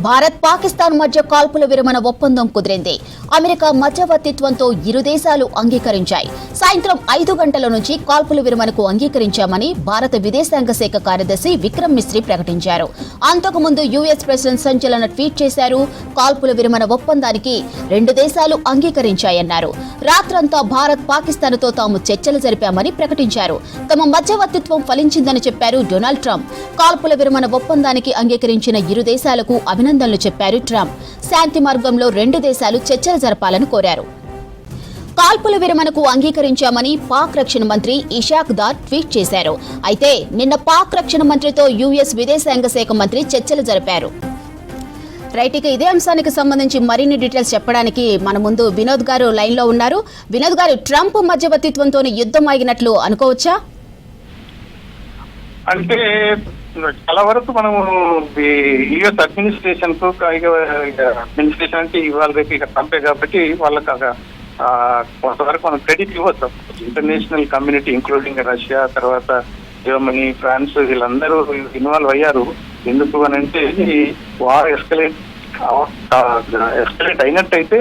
భారత్ పాకిస్తాన్ మధ్య కాల్పుల విరమణ ఒప్పందం కుదిరింది. అమెరికా మధ్యవర్తిత్వంతో ఇరు దేశాలు అంగీకరించాయి. సాయంత్రం 5 గంటల నుంచి కాల్పుల విరమణకు అంగీకరించామని భారత విదేశాంగ శాఖ కార్యదర్శి విక్రమ్ మిస్రీ ప్రకటించారు. అంతకుముందు యుఎస్ ప్రెసిడెంట్ సంచలన ట్వీట్ చేశారు. కాల్పుల విరమణ ఒప్పందానికి 2 దేశాలు అంగీకరించాయన్నారు. రాత్రంతా భారత్ పాకిస్తాన్తో తాము చర్చలు జరిపామని ప్రకటించారు. తమ మధ్యవర్తిత్వం ఫలించిందని చెప్పారు డొనాల్డ్ ట్రంప్. కాల్పుల విరమణ ఒప్పందానికి అంగీకరించిన ఇరు దేశాలకు అభినందనలు చెప్పారు ట్రంప్. శాంతి మార్గంలో 2 దేశాలు చర్చలు జరపాలని కోరారు. కాల్పుల విరమణకు అంగీకరించామని పాక్ రక్షణ మంత్రి ఇషాక్ దార్ ట్వీట్ చేశారు. అయితే నిన్న పాక్ రక్షణ మంత్రితో యుఎస్ విదేశాంగ శాఖ మంత్రి చర్చలు జరిపారు. రైట్, ఇక ఇదే అంశానికి సంబంధించి మరిన్ని డీటెయిల్స్ చెప్పడానికి మన ముందు వినోద్ గారు లైన్ లో ఉన్నారు. వినోద్ గారు, ట్రంప్ మధ్యవర్తిత్వంతో యుద్ధం ఆగినట్లు అనుకోవచ్చా? అంటే చాలా వరకు మనము యుఎస్ అడ్మినిస్ట్రేషన్ కు అడ్మినిస్ట్రేషన్ అంటే ఇవాళ రేపు ఇక పంపే కాబట్టి వాళ్ళకి కొంతవరకు మనం క్రెడిట్ ఇవ్వచ్చు. ఇంటర్నేషనల్ కమ్యూనిటీ ఇంక్లూడింగ్ రష్యా, తర్వాత జర్మనీ, ఫ్రాన్స్ వీళ్ళందరూ ఇన్వాల్వ్ అయ్యారు. ఎందుకు అని అంటే ఈ వార్ ఎస్కలేట్ అయినట్టయితే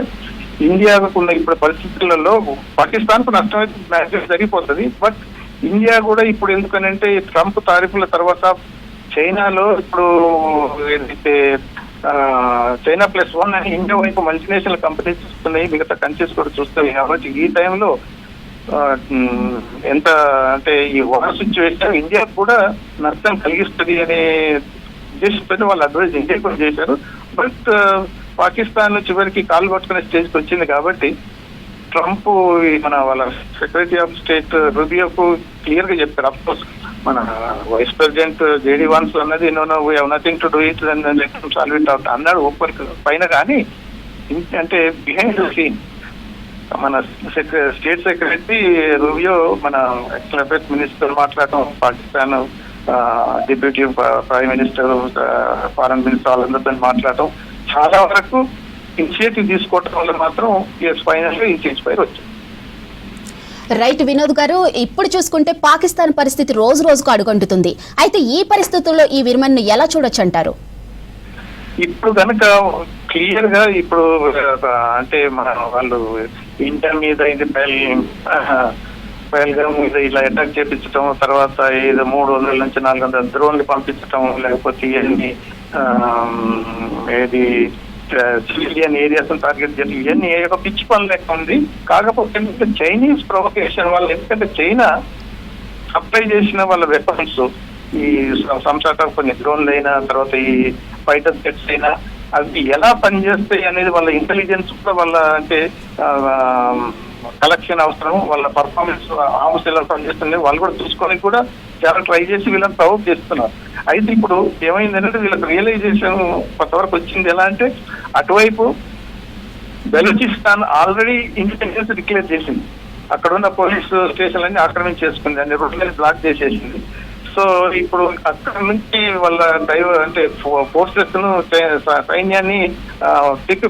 ఇండియాకు ఉన్న ఇప్పుడు పరిస్థితులలో పాకిస్తాన్ కు నష్టం జరిగిపోతుంది. బట్ ఇండియా కూడా ఇప్పుడు ఎందుకనంటే ట్రంప్ తారీఫుల తర్వాత చైనాలో ఇప్పుడు ఏదైతే చైనా +1 అని ఇండియా వైపు మల్టీనేషనల్ కంపెనీస్ చూస్తున్నాయి, మిగతా కంట్రీస్ కూడా చూస్తున్నాయి. కాబట్టి ఈ టైంలో ఎంత అంటే ఈ వార్ సిచ్యువేషన్ ఇండియాకు కూడా నష్టం కలిగిస్తుంది అనే ఉద్దేశంతో వాళ్ళు అడ్వైజ్ ఇండియా కూడా చేశారు. బట్ పాకిస్తాన్ చివరికి కాలు పట్టుకునే స్టేజ్కి వచ్చింది కాబట్టి ట్రంప్ మన వాళ్ళ సెక్రటరీ ఆఫ్ స్టేట్ రూబియోకు క్లియర్ గా చెప్పారు. అఫ్ కోర్స్ మన వైస్ ప్రెసిడెంట్ జేడీ వాన్స్ అన్నది we have nothing to do it solve it out అన్నాడు ఓపెన్ పైన. కానీ అంటే బిహైండ్ ద సీన్ మన స్టేట్ సెక్రటరీ రూబియో మన ఎక్స్టర్నల్ అఫైర్స్ మినిస్టర్ మాట్లాడటం, Pakistan deputy prime minister, foreign minister వాళ్ళందరితో మాట్లాడటం, చాలా వరకు ఇనిషియేటివ్ తీసుకోవటం వల్ల మాత్రం ఫైనల్ గా ఈ చేంజ్ పైన వచ్చింది. రైట్ వినోద్ గారు, ఇప్పుడు చూసుకుంటే పాకిస్తాన్ పరిస్థితి రోజు రోజుకు అడుగంటుతుంది. అయితే ఈ పరిస్థితుల్లో ఈ విరమణను ఎలా చూడొచ్చు అంటారు? ఇప్పుడు కనుక క్లియర్ గా ఇప్పుడు అంటే మన వాళ్ళు ఇండియా మీద ఇది పహల్గామ్ మీద ఇలా అటాక్ చేపించడం, తర్వాత ఏదో 300 నుంచి 400 డ్రోన్లు పంపించడం, లేకపోతే ఇవన్నీ ఏది సివిలియన్ ఏరియాస్ టార్గెట్ చేయడం, ఇవన్నీ ఒక పిచ్చి పని లెక్క ఉంది. కాకపోతే చైనీస్ ప్రొవకేషన్ వల్ల, ఎందుకంటే చైనా సప్లై చేసిన వాళ్ళ వెపన్స్ ఈ సంసాట కొన్ని డ్రోన్లు అయినా, తర్వాత ఈ ఫైటర్ జెట్స్ అయినా అవి ఎలా పనిచేస్తాయి అనేది వాళ్ళ ఇంటెలిజెన్స్ కూడా వాళ్ళ అంటే కలెక్షన్ అవసరం, వాళ్ళ పర్ఫార్మెన్స్ ఆర్మ్స్ ఎలా పనిచేస్తుంది వాళ్ళు కూడా చూసుకొని కూడా చాలా ట్రై చేసి వీళ్ళని ప్రవోక్ చేస్తున్నారు. అయితే ఇప్పుడు ఏమైందంటే వీళ్ళకి రియలైజేషన్ కొంతవరకు వచ్చింది. ఎలా అంటే అటువైపు బెలూచిస్తాన్ ఆల్రెడీ ఇండిపెండెన్స్ డిక్లేర్ చేసింది, అక్కడ ఉన్న పోలీస్ స్టేషన్లన్నీ ఆక్రమించేసుకుంది, అన్ని రోడ్లని బ్లాక్ చేసేసింది. సో ఇప్పుడు అక్కడ నుంచి వాళ్ళ అంటే ఫోర్సెస్ ను సైన్యాన్ని తిప్పి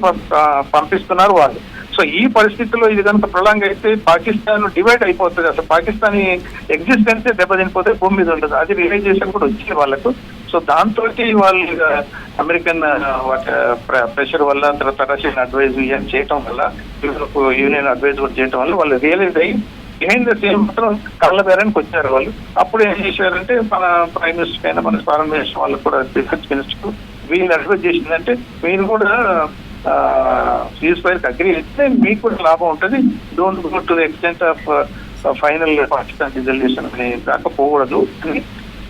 పంపిస్తున్నారు వాళ్ళు. సో ఈ పరిస్థితుల్లో ఇది కనుక ప్రొలాంగ్ అయితే పాకిస్తాన్ డివైడ్ అయిపోతుంది, అసలు పాకిస్తాన్ ఎగ్జిస్టెన్స్ దెబ్బతినిపోతే భూమి మీద ఉంటుంది. అది రియలైజేషన్ కూడా వచ్చింది వాళ్ళకు. సో దాంతో వాళ్ళు అమెరికన్ ప్రెషర్ వల్ల, తర్వాత రష్యన్ అడ్వైజ్ చేయటం వల్ల, యూనియన్ అడ్వైజ్ కూడా చేయటం వల్ల వాళ్ళు రియలైజ్ అయ్యి బిహైండ్ ద సీన్ మాత్రం కళ్ళ బేరానికి వచ్చారు వాళ్ళు. అప్పుడు ఏం చేశారంటే మన ప్రైమ్ మినిస్టర్ అయినా, మన ఫారెన్ మినిస్టర్ వాళ్ళు కూడా, డిఫెన్స్ మినిస్టర్ వీళ్ళు అడ్వైజ్ చేసిందంటే మీరు కూడా సీజ్ ఫైర్ అగ్రీ అయితే మీకు కూడా లాభం ఉంటుంది, don't go to the extent of final Pakistan resolution అని కాకపోకూడదు అని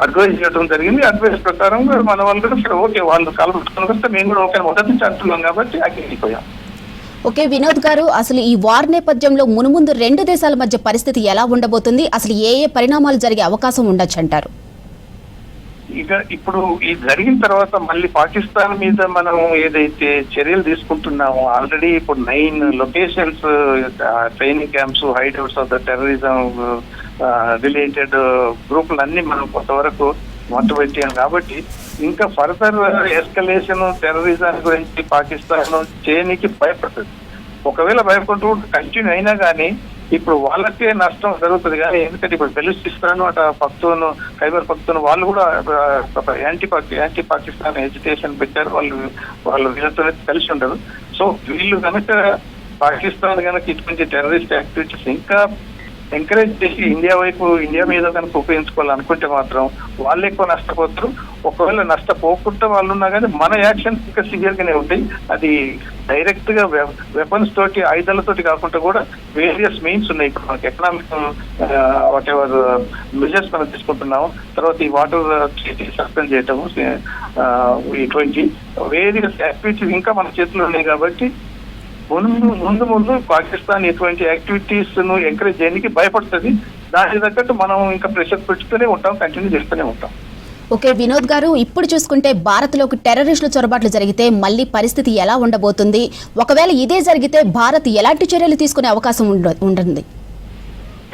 అడ్వైజ్ చేయడం జరిగింది. అడ్వైజ్ ప్రకారం మన వాళ్ళు కూడా సరే ఓకే, వాళ్ళు కాలు పెట్టుకుని వస్తే మేము కూడా ఓకే మొదటి నుంచి అంటున్నాం కాబట్టి అగ్రీ అయిపోయాం. ఓకే వినోద్ గారు, అసలు ఈ వార్ నేపథ్యంలో మునుముందు 2 దేశాల మధ్య పరిస్థితి ఎలా ఉండబోతుంది? అసలు ఏ పరిణామాలు జరిగే అవకాశం ఉండొచ్చు అంటారు? ఇక ఇప్పుడు ఈ జరిగిన తర్వాత మళ్ళీ పాకిస్తాన్ మీద మనం ఏదైతే చర్యలు తీసుకుంటున్నామో, ఆల్రెడీ ఇప్పుడు 9 locations training camps, hideouts of the terrorism related గ్రూపులన్నీ మనం కొంతవరకు మొట్టబెట్టాం. కాబట్టి ఇంకా ఫర్దర్ ఎస్కలేషన్ టెర్రరిజం గురించి పాకిస్తాన్ చేయడానికి భయపడుతుంది. ఒకవేళ భయపడుతూ కంటిన్యూ అయినా కానీ ఇప్పుడు వాళ్ళకే నష్టం జరుగుతుంది కానీ ఎందుకంటే ఇప్పుడు బెలూచిస్తాన్ అట పఖ్తూన్ ఖైబర్ పఖ్తూన్ వాళ్ళు కూడా యాంటీ పాకిస్తాన్ ఎజిటేషన్ పెట్టారు. వాళ్ళు వీళ్ళతో కలిసి ఉండరు. సో వీళ్ళు కనుక పాకిస్తాన్ కనుక ఇటువంటి టెర్రరిస్ట్ యాక్టివిటీస్ ఇంకా ఎంకరేజ్ చేసి ఇండియా మీద కనుక ఉపయోగించుకోవాలనుకుంటే మాత్రం వాళ్ళు ఎక్కువ నష్టపోతారు. ఒకవేళ నష్టపోకుండా వాళ్ళు ఉన్నా కానీ మన యాక్షన్స్ ఇంకా సివియర్ గానే ఉంటాయి. అది డైరెక్ట్ గా వెపన్స్ తోటి ఆయుధాలతోటి కాకుండా కూడా వేరియస్ మీన్స్ ఉన్నాయి. ఇప్పుడు మనకి ఎకనామిక్ వాట్ ఎవర్ మెజర్స్ మనం తీసుకుంటున్నాము. తర్వాత ఈ వాటర్ సస్పెండ్ చేయటము, ఇటువంటి వేరియస్ యాక్టివిటీస్ ఇంకా మన చేతిలో ఉన్నాయి. కాబట్టి ముందు పాకిస్తాన్ ఎటువంటి యాక్టివిటీస్ ను ఎంకరేజ్ చేయడానికి భయపడుతుంది. దానికి తగ్గట్టు మనం ఇంకా ప్రెషర్ పెట్టుతూనే ఉంటాం, కంటిన్యూ చేస్తూనే ఉంటాం. ఓకే వినోద్ గారు, ఇప్పుడు చూసుకుంటే భారత్లోకి టెర్రరిస్టుల చొరబాట్లు జరిగితే మళ్ళీ పరిస్థితి ఎలా ఉండబోతుంది? ఒకవేళ ఇదే జరిగితే భారత్ ఎలాంటి చర్యలు తీసుకునే అవకాశం ఉంటుంది?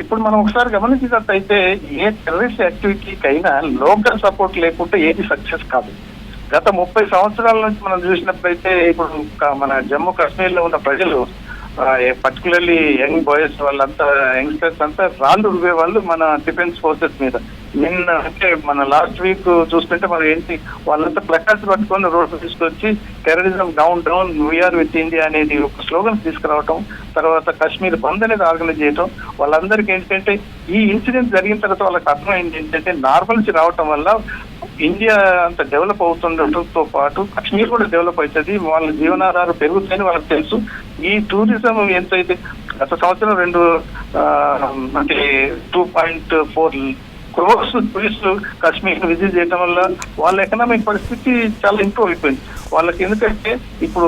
ఇప్పుడు మనం ఒకసారి గమనించినట్టయితే ఏ టెర్రరిస్ట్ యాక్టివిటీకైనా లోకల్ సపోర్ట్ లేకుంటే ఏది సక్సెస్ కాదు. గత 30 సంవత్సరాల నుంచి మనం చూసినప్పుడైతే ఇప్పుడు మన జమ్మూ కాశ్మీర్ లో ఉన్న ప్రజలు పర్టికులర్లీ యంగ్ బాయ్స్ వాళ్ళంతా యంగ్స్టర్స్ అంతా రాళ్ళు రువే వాళ్ళు మన డిఫెన్స్ ఫోర్సెస్ మీద. నిన్న అంటే మన లాస్ట్ వీక్ చూస్తుంటే మనం ఏంటి వాళ్ళంతా ప్లకార్డ్స్ పట్టుకొని రోడ్డు తీసుకొచ్చి terrorism down we are with India ఒక స్లోగన్ తీసుకురావటం, తర్వాత కాశ్మీర్ బంద్ అనేది ఆర్గనైజ్ చేయటం. వాళ్ళందరికీ ఏంటంటే ఈ ఇన్సిడెంట్ జరిగిన తర్వాత వాళ్ళకి అర్థమైంది ఏంటంటే నార్మల్సీ రావటం వల్ల ఇండియా అంత డెవలప్ అవుతుండటంతో పాటు కాశ్మీర్ కూడా డెవలప్ అవుతుంది, వాళ్ళ జీవనాధారం పెరుగుతాయని వాళ్ళకి తెలుసు. ఈ టూరిజం ఎంతైతే గత సంవత్సరం 2.4 crores టూరిస్టులు కాశ్మీర్ విజిట్ చేయడం వల్ల వాళ్ళ ఎకనామిక్ పరిస్థితి చాలా ఇంప్రూవ్ అయిపోయింది. వాళ్ళకి ఎందుకంటే ఇప్పుడు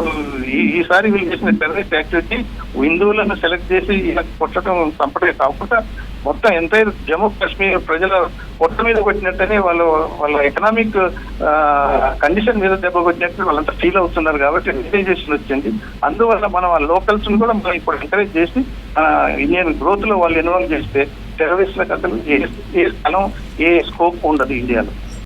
ఈసారి వీళ్ళు చేసిన టెర్రరిస్ట్ యాక్టివిటీ హిందువులను సెలెక్ట్ చేసి కొట్టడం చంపడే కాకుండా మొత్తం ఎంటైర్ జమ్మూ కాశ్మీర్ ప్రజల పొట్ట మీద కొట్టినట్టనే వాళ్ళ ఎకనామిక్ కండిషన్ మీద దెబ్బ కొట్టినట్టు వాళ్ళంతా ఫీల్ అవుతున్నారు. కాబట్టి రియలైజేషన్ వచ్చింది. అందువల్ల మనం ఆ లోకల్స్ కూడా మనం ఇప్పుడు ఎంకరేజ్ చేసి ఇండియన్ గ్రోత్ లో వాళ్ళు ఇన్వాల్వ్ చేస్తే టెర్రరిస్టులకు అసలు ఏ స్థలం ఏ స్కోప్ ఉండదు ఇండియాలో.